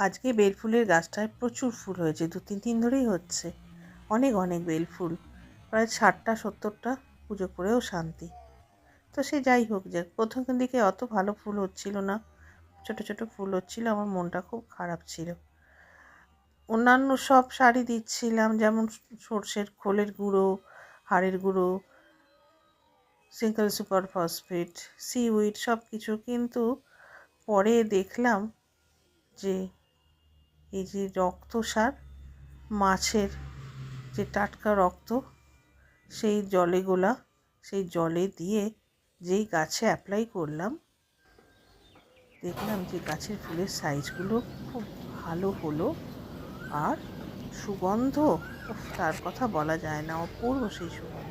আজকে বেলফুলের গাছটায় প্রচুর ফুল হয়েছে, 2-3 দিন ধরেই হচ্ছে। অনেক অনেক বেলফুল, প্রায় 60-70টা, পুজো করেও শান্তি। তো সে যাই হোক, যে প্রথম দিকে অত ভালো ফুল হচ্ছিল না, ছোট ছোট ফুল হচ্ছিল, আমার মনটা খুব খারাপ ছিল। অন্যান্য সব শাড়ি দিচ্ছিলাম, যেমন সর্ষের খোলের গুঁড়ো, হাড়ের গুঁড়ো, সিঙ্গেল সুপার ফসফেট, সিউইড, সব কিছু। কিন্তু পরে দেখলাম যে এই যে রক্ত সার, মাছের যে টাটকা রক্ত, সেই জলে গোলা, সেই জলে দিয়ে যেই গাছে অ্যাপ্লাই করলাম, দেখলাম যে গাছের ফুলের সাইজগুলো খুব ভালো হলো। আর সুগন্ধ, তার কথা বলা যায় না, অপূর্ব সেই সুগন্ধ।